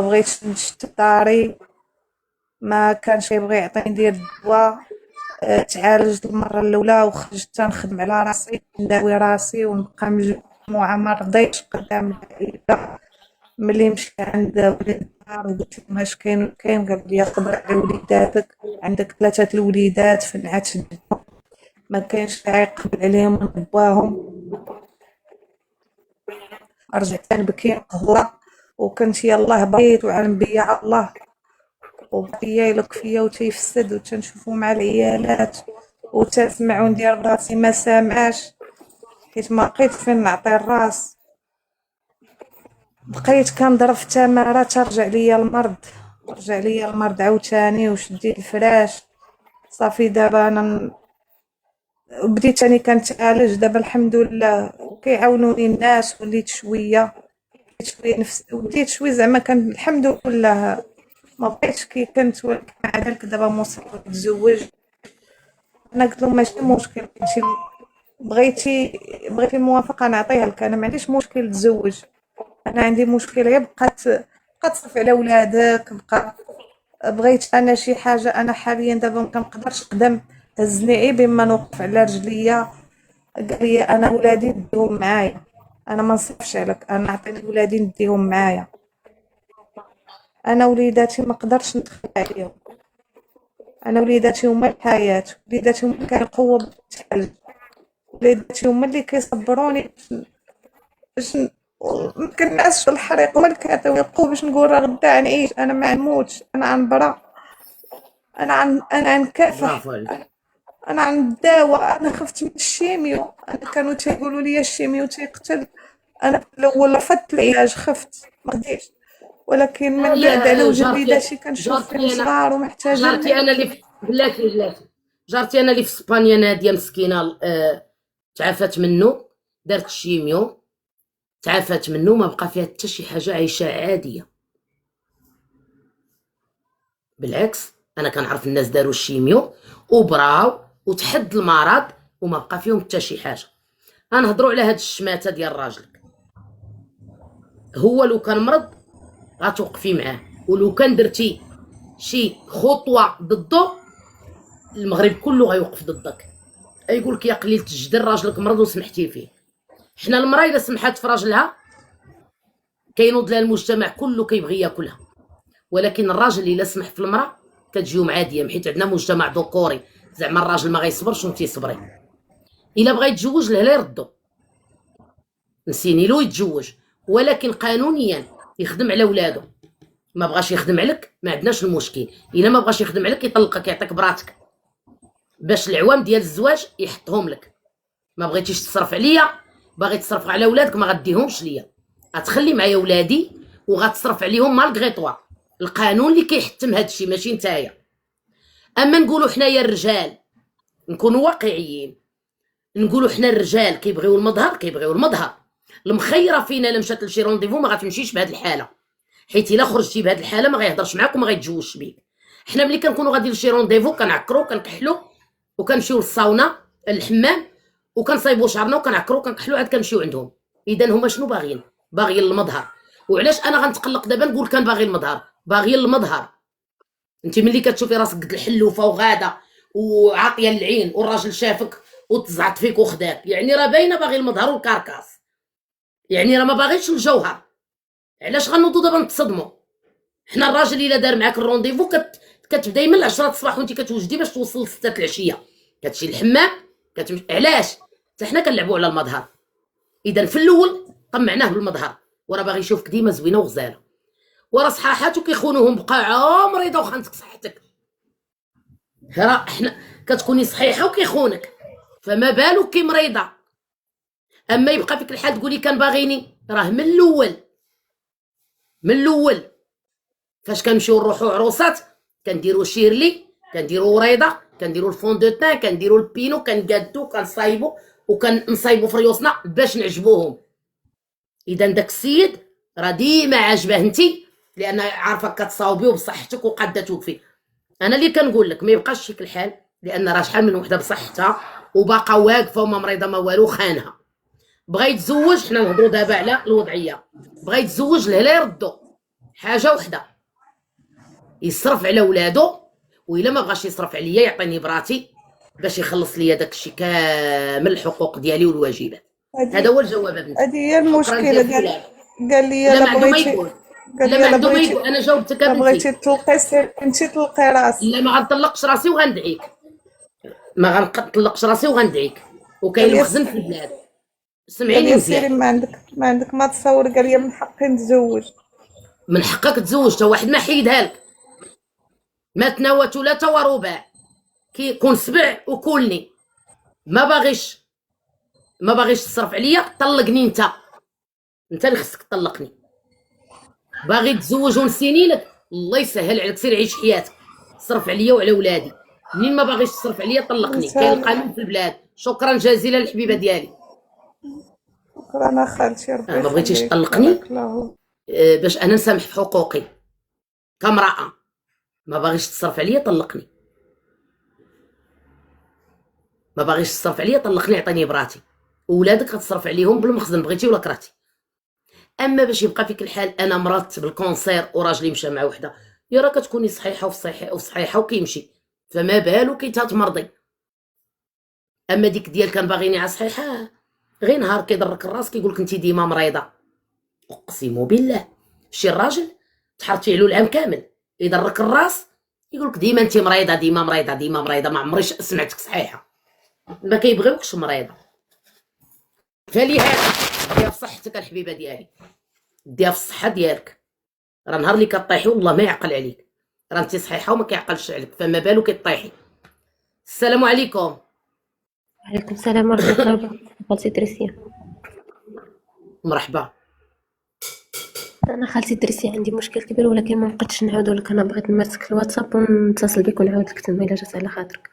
بغيتش نشد داري، ما كانش كيبغي يعطيني ندير الدواء. تعالجت المره الاولى وخرجت تنخدم على راسي، نداوي راسي ونبقى مجموعه. ما رضيتش قدام العائله. ملي مشيت عند وليد الدار وقلت لهم اش كاين قال لي قدر على وليداتك، عندك 3 الوليدات فنعات شدهم، ما كاينش داعي يقبل عليهم ونباهم. رجعت نبكي نقهوى، وكنت يلاه بغيت وعلم بيا على الله، وبقيا يلك فيا وتيفسد وتنشوفو مع العيالات وتسمع وندير براسي ما سامعاش، حيت ما لقيت فين نعطي الراس. بقيت كنضرب في تمارة ترجع ليا المرض، رجع ليا المرض عاوتاني وشديت الفراش. صافي دابا انا بديت تاني كنتعالج، دابا الحمد لله كيعاونوني الناس، وليت شويه شويه نفس، وليت شويه زعما كان الحمد لله. ما بقيتش كي كنت، ولكن مع ذلك دابا مصيبه نتزوج. انا قلت لهم ماشي مشكل، كنتي بغيتي الموافقه نعطيها لك، انا ما عنديش مشكل تزوج. انا عندي مشكل غير بقى تصرف على ولادك، بقى بغيت انا شي حاجه. انا حاليا دابا ما كنقدرش نقدم، هزني عيب بما نوقف على رجليا. قال لي انا ولادي نديهم معايا، انا ما نصرفش عليك، انا عطيني ولادي نديهم معايا. انا وليداتي ما قدرتش ندخل عليهم، انا وليداتي هما الحياه، وليداتي هما اللي كيقووا بالتعالج، وليداتي هما اللي كيصبروني باش ما كنعسش في الحريق، هما اللي كيعطيوني القوه باش نقول راه غدا نعيش، انا ما نموتش، انا غنبرا، انا غنكافح، برافو عليك. انا غنداوى. انا خفت من الشيميو، انا كانوا تيقولوا لي الشيميو تيقتل، انا في الاول رفضت العلاج، خفت ما غديتش، ولكن من هي بعد على وجه جارتي وليداتي كنشوف فيهم جارتي انا صغار ومحتاجين جارتي انا اللي في بلاتي جارتي انا اللي في اسبانيا، ناديه مسكينه، تعافات منه، دارت الشيميو، تعافات منه، ما بقى فيها حتى شي حاجه، عايشه عاديه. بالعكس، انا كنعرف الناس داروا الشيميو وبراو وتحد المرض وما بقى فيهم حتى شي حاجه. غنهضروا على هاد الشماته ديال راجلك، هو لو كان مرض غتوقفي معاه، ولو كان درتي شي خطوه ضده المغرب كله غيوقف ضدك. يقول لك يا قليل الجدر راجلك مرض وسمحتي فيه. حنا المراه الا سمحات في راجلها كينوض لها المجتمع كله كيبغي ياكلها، ولكن الراجل الا سمح في المراه كتجيهم عاديه، حيت عندنا مجتمع ذكوري، زعما الراجل ما غيصبرش وانت صبري. الا بغى يتزوج له لا يردو، نسيني له يتزوج، ولكن قانونيا يخدم على ولادو. ما بغاش يخدم عليك ما عندناش المشكل، الا ما بغاش يخدم عليك يطلقك، يعطيك براتك باش العوام ديال الزواج يحطهم لك. ما بغيتيش تصرف عليا، باغي تصرف على ولادك ما غديهمش ليا، غتخلي معايا ولادي وغتصرف عليهم مالغري القانون اللي كيحتم هادشي ماشي نتايا. اما نقولوا حنايا الرجال، نكونوا واقعيين، نقولوا حنا الرجال كيبغيو المظهر، المخيره فينا الا مشات لشي رونديفو ما غتمشيش بهاد الحاله، حيت الا خرجتي بهاد الحاله ما غيهضرش معاك وما غيتزوجش بيك. حنا ملي كنكونوا غاديين لشي رونديفو كنعكرو كنكحلو وكنمشيو للصاونا الحمام وكنصايبوا شعرنا وكنعكرو كنكحلو عاد كنمشيو عندهم. اذا هما شنو باغيين المظهر. وعلاش انا غنتقلق دابا نقول كان باغيين المظهر. انت ملي كتشوفي راسك قد الحلوفه وغاده وعاطيه العين والراجل شافك وتزعط فيك وخداك، يعني راه باينه باغي المظهر والكركاس، يعني راه ما باغيش الجوهر. علاش غنوضوا دابا نتصدموا؟ حنا الراجل الا دار معاك الرونديفو كتبداي من 10 الصباح وانت كتوجدي باش توصل 6 العشيه، كتمشي الحمام كتمشي. علاش؟ حتى حنا كنلعبوا على المظهر. اذا في الاول طمعناه بالمظهر، وراه باغي يشوفك ديما زوينه وغزاله، وراه صحاحاتو كيخونوهم بقاعه مريضه وخانتك صحتك. راه حنا كتكوني صحيحه وكيخونك، فما بالك كي مريضه. اما يبقى فيك الحال تقولي كان باغيني، راه من الاول فاش كنمشيو نروحو عروسات كنديرو شيرلي، كنديرو وريضه، كنديرو الفون دو تان، كنديرو البينو، كنقادو كنصايبو وكنصايبو في ريوسنا باش نعجبوهم. اذا داك السيد راه ديما عاجباه انتي، لان عارفه كتصاوبي وبصحتك وقاده توقفي. انا اللي كنقول لك ما يبقاش شيك الحال، لان راه شحال من وحده بصحتها وباقا واقفه وما مريضه ما والو خانها. بغا يتزوج، حنا نهضروا دابا على الوضعيه، بغا يتزوج له لا يردو، حاجه وحده، يصرف على ولادو، وإلا ما بغاش يصرف عليا يعطيني براتي باش يخلص لي داك الشيء كامل، الحقوق ديالي والواجبات. هذا هادي هو الجواب بنتي. هادي هي شكرا المشكلة. جزيلا لك. قال لي لا الا ما عنده ما بغيتي، يقول. قال لا لي ما الا عنده ما بغيتي، يقول، انا جاوبتك الا بنتي. بغيتي تطلقي سير انتي طلقي راسك. لا ما غنطلقش راسي وغندعيك، ما غنطلقش راسي وغندعيك، قال وكاين لي مخزن في البلاد. قال سمعيني لي سيري، مزيان. ما عندك ما تصور. قال لي من حقي نتزوج. من حقك تزوج، تا واحد ما حيدها لك. ما تناوى ثلاثة ورباع، كي كون سبع وكلني. ما باغيش تصرف عليا، طلقني انت اللي خصك تطلقني. باغي تزوج ونسيني لك، الله يسهل عليك، سير عيش حياتك، صرف عليا وعلى ولادي. منين ما باغيش تصرف عليا طلقني، كاين رسالة. القانون في البلاد. شكرا جزيلا الحبيبه ديالي. شكرا خالتي، ربي ما بغيتيش يخليك، تطلقني، بارك الله. باش انا نسامح في حقوقي كامراه. ما باغيش تصرف عليا طلقني، ما باغيش تصرف عليا طلقني، عطيني براتي، وولادك غتصرف عليهم بالمخزن بغيتي ولا كرهتي. اما باش يبقى فيك الحال، انا مرضت بالكونسير وراجلي مشى مع وحده، يا راه كتكوني صحيحه وصحيحه وكيمشي، فما بالو كي تمرضي. اما ديك ديال كان باغيني على صحيحه، غير نهار كيضرك الراس كيقول لك انت ديما مريضه. اقسم بالله شي الراجل تحرتي عليه العام كامل يضرك الراس يقول لك ديما انت مريضه ديما مريضه ديما مريضه، ما عمري سمعتك صحيحه. ما كيبغيوكش مريضه. فلهذا ديها في صحتك الحبيبه ديالي، ديها في الصحه ديالك. راه نهار اللي كطيحي والله ما يعقل عليك، راه انت صحيحه وما كيعقلش عليك، فما بالو كطيحي. السلام عليكم. وعليكم السلام ورحمة الله وبركاته. خالتي دريسيا، مرحبا. أنا خالتي دريسيا عندي مشكل كبير، ولكن ما بقيتش نعاودو لك. أنا بغيت نمسك الواتساب ونتصل بك ونعاود لك تما إلا جات على خاطرك.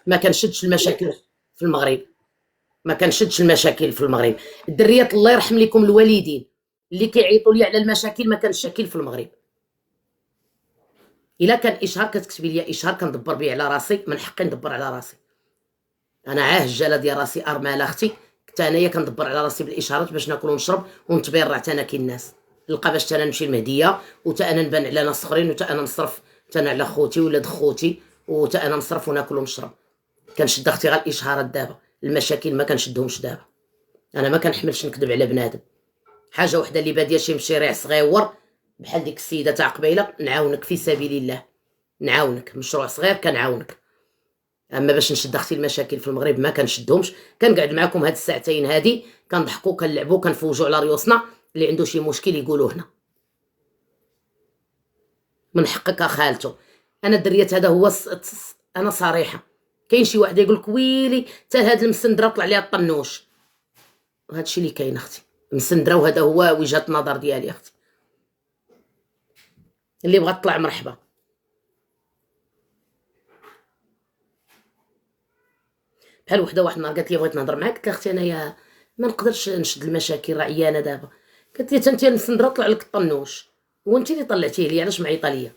ما كنشدش المشاكل في المغرب، ما كنشدش المشاكل في المغرب. الدريات الله يرحم لكم الوالدين اللي كيعيطوا لي على المشاكل، ما كانش شكل في المغرب. الا كان اشهار كتكتبي لي اشهار كندبر به على راسي، من حقي ندبر على راسي. انا عاهجاله ديال راسي، ارمله اختي، كنت انايا كندبر على راسي بالاشارات باش ناكل ونشرب ونتبرع حتى انا كي الناس، نلقى باش حتى انا نمشي المهديه، وتا انا نبان على ناس اخرين، وتا انا نصرف حتى انا على خوتي ولاد خوتي، وتا انا نصرف وناكل ونشرب. كنشد اختي غير الاشهارات دابا، المشاكل ما كنشدهمش دابا. انا ما كنحملش نكذب على بنادم. حاجه وحده اللي باديه شي مشاريع صغيور بحال ديك السيده تاع قبيله، نعاونك في سبيل الله، نعاونك مشروع صغير كنعاونك. اما باش نشد اختي المشاكل في المغرب ما كنشدهمش. كنقعد معكم هاد الساعتين هادي كنضحكوا كنلعبوا كنفوجوا على ريوسنا، اللي عنده شي مشكل يقولوا هنا. من حقك خالته. انا الدريات هذا هو انا صريحه. كاين شي واحد يقول لك ويلي حتى هاد المسندره طلع ليها الطنوش، وهذا الشيء اللي كاين اختي، مسندره، وهذا هو وجهه النظر ديالي اختي. اللي بغات تطلع مرحبا. بحال وحده واحد النهار قالت لي بغيت نهضر معاك، قلت لها اختي انايا ما نقدرش نشد المشاكل، راه عيانه دابا. قالت لي انت المسندره طلع لك الطنوش، وانت اللي طلعتيه لي، علاش معيطه ليا؟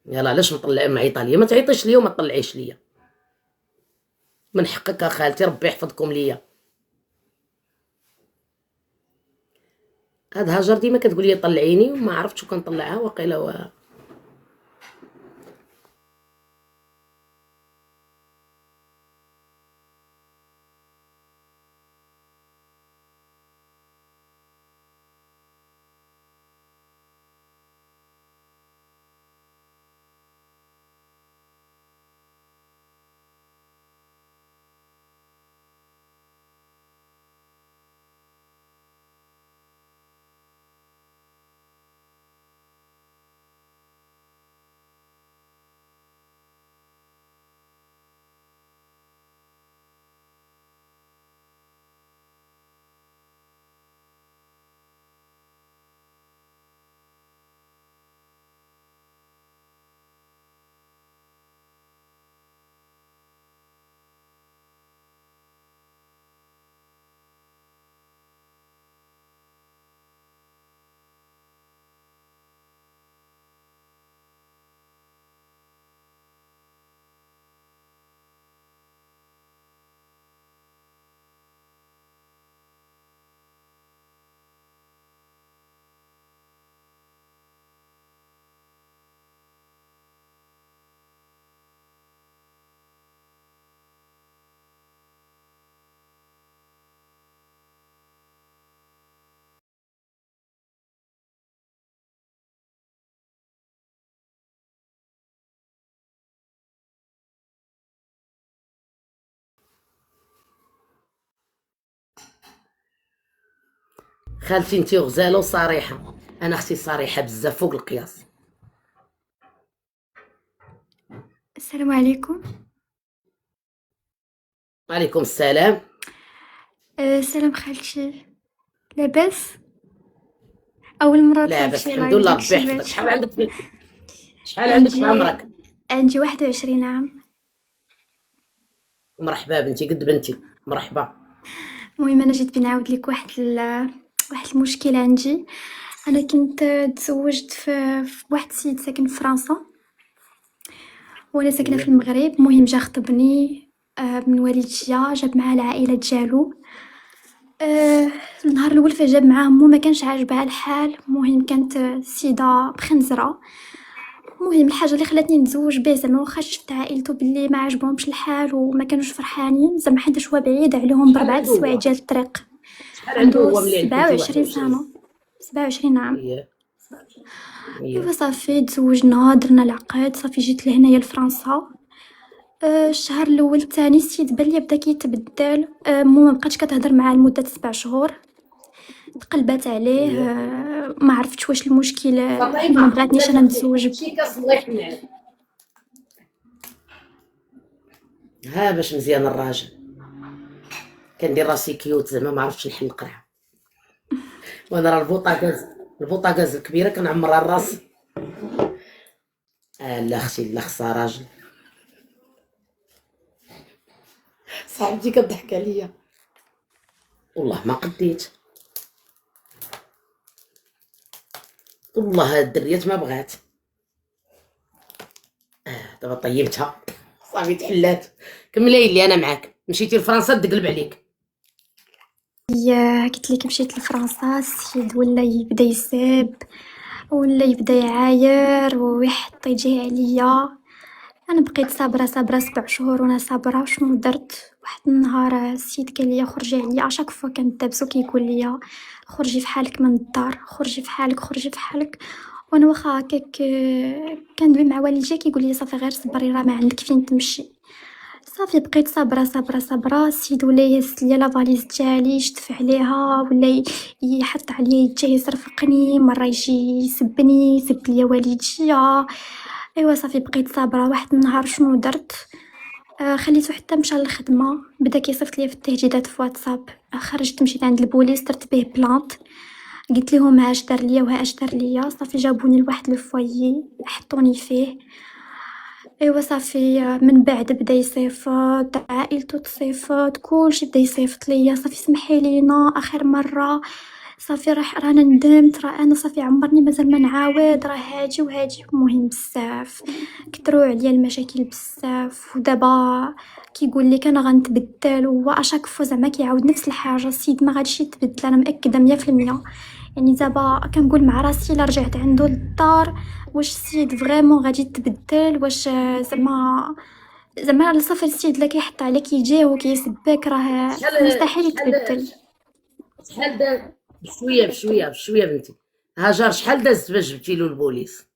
يلا علاش معيطه ليا؟ ما تعيطيش ليا وما تطلعيش ليا. من حقك خالتي، ربي يحفظكم ليا. هاد هاجر ديما كتقول لي طلعيني، وما عرفتش كنطلعها واقيلا خالتي انت غزاله وصريحه، انا اختي صريحه بزاف فوق القياس. السلام عليكم. وعليكم السلام. سلام خالتي، لاباس؟ أول مرة لا طلعت بس شي الحمد لايف لله داكشي ربي يحفظك. علاش. شحال عندك في عندي عمرك؟ عندي 21 عام. مرحبا بنتي قد بنتي، مرحبا. المهم أنا جيت بنعاود لك واحد المشكل عندي. أنا كنت تزوجت في واحد السيد ساكن في فرنسا، وأنا ساكنة في المغرب. المهم جا خطبني من والديا، جاب معاه العائلة ديالو. النهار الأول فاش جاب معاه مو ما كانش عاجبها الحال. المهم كانت سيدة بخنزرة. المهم الحاجة اللي خلاتني نتزوج بيه زعما واخا شفت عائلته بلي ما عجبهمش الحال وما كانوش فرحانين، زعما حيتاش هو بعيد عليهم شحال ب4 عنده هو؟ سوايع ديال الطريق. شحال عنده عنده هو ملي عندك انت 27 21 سنة. 27 عام. اييه ايوا اييه. صافي تزوجنا، درنا العقد، صافي جيت لهنايا لفرنسا. الشهر الاول الثاني السيد بان ليا بدا كيتبدل. ما بقاتش كتهضر معاه لمده 7 شهور. تقلبات عليه. اييه ما عرفتش واش المشكل ما فاطمه بغاتنيش انا نتزوج. شي كاس الله يحن عليك. ها باش مزيان الراجل كندير راسي كيوت زعما ما عرفتش نحل القرعه، وانا راه البوطاكاز الكبيره كنعمرها الراس. لا اختي لا خصها راجل. صاحبتي كضحك عليا والله ما قديت، والله هاد الدريات ما بغات. دابا طيبتها صافي تحلات. كملي لي انا معاك. مشيتي لفرنسا تقلب عليك. قلت لك مشيت لفرنسا، السيد ولا يبدا يسب ولا يبدا يعاير ويحط يجيه عليا. انا بقيت صابره 7 شهور وانا صابره. شنو درت؟ واحد النهار السيد قال لي خرجي عليا. اشاك فوا كندابسو كيقول لي خرجي في حالك من الدار، خرجي في حالك، خرجي في حالك. وانا واخا هكاك كندوي مع والديا كيقول لي صافي غير صبري راه ما عندك فين تمشي. صافي بقيت صابره. السيد ولا يهز ليا لا فاليز ديالي، يشتف عليها ولا يحط عليا يديه يصرفقني، مره يجي يسبني، يسب ليا والديا. ايوا صافي بقيت صابره. واحد النهار شنو درت؟ خليته حتى مشى للخدمه، بدا كيصيفط ليا في التهديدات في واتساب. خرجت مشيت عند البوليس، درت به بلانط، قلت لهم ها اش دار ليا وها اش دار ليا. صافي جابوني لواحد لو فوايي حطوني فيه. ايوا صافي من بعد بدا يصيفط، عائلته تصيفط، كلشي بدا يصيفط ليا. صافي سمحي لينا اخر مره، صافي رانا ندمت، راه انا صافي عمرني مازال ما نعاود، راه هاجي وهاجي. المهم بزاف كثروا عليا المشاكل بزاف. ودابا كيقول لك انا غنتبدل، وهو اشاك فوا زعما كيعاود نفس الحاجه. السيد ما غاديش يتبدل، انا مأكده 100%. يعني دابا كنقول مع راسي الا رجعت عنده للدار واش السيد فريمون غادي يتبدل، واش زعما صافي السيد اللي كيحط عليك يجيه وكيسبك راه شحال مستحيل يتبدل. شحال داز؟ بشويه بنتي. هاجر شحال دازت باش جبتي له البوليس؟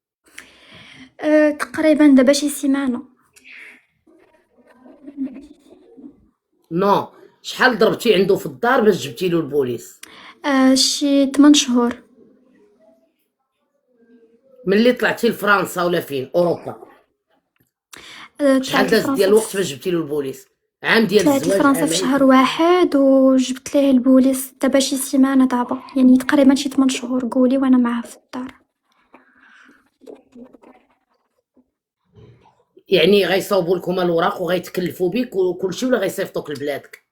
تقريبا دابا شي سيمانه. نو شحال ضربتي عنده في الدار باش جبتي له البوليس؟ شي 8 شهور. ملي طلعتي لفرنسا ولا فين اوروبا شحال طلعت داز ديال لفرنسا الوقت باش جبتي له البوليس؟ عام ديال طلعت الزواج، لفرنسا في عامين؟ شهر واحد وجبت ليه البوليس دابا شي سيمانه دابا، يعني تقريبا شي 8 شهور قولي وانا معاه في الدار. يعني غيصاوبوا لكم الوراق وغيتكلفوا بك وكلشي ولا غيصيفطوك لبلادك؟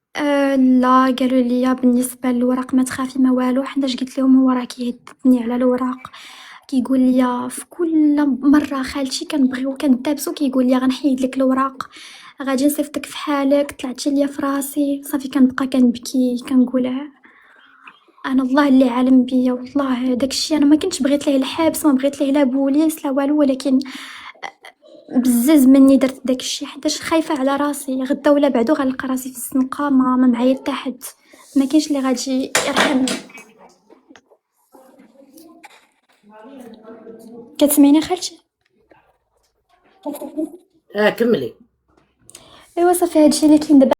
لا قالوا لي بالنسبه للوراق ما تخافي ما والو، حيتاش قلت لهم هو راه كيهددني على الوراق. كيقول لي في كل مره خالتي كنبغيو كندابسو كيقول لي غنحيد لك الوراق، غادي نصيفطك في حالك. طلعتي ليا في راسي صافي كنبقى كنبكي كنقول انا الله اللي عالم بيا. والله داكشي انا ما كنتش بغيت ليه الحبس، ما بغيت ليه لا بوليس لا والو، ولكن بزز مني درت داكشي حيتاش خايفه على راسي. غدا ولا بعدو غنلقى راسي في الزنقه، ما معايا حتى حد، ما كاينش اللي غادي يرحمني. كتسمعيني خالتي؟ كملي. ايوا صافي هادشي اللي كاين دابا.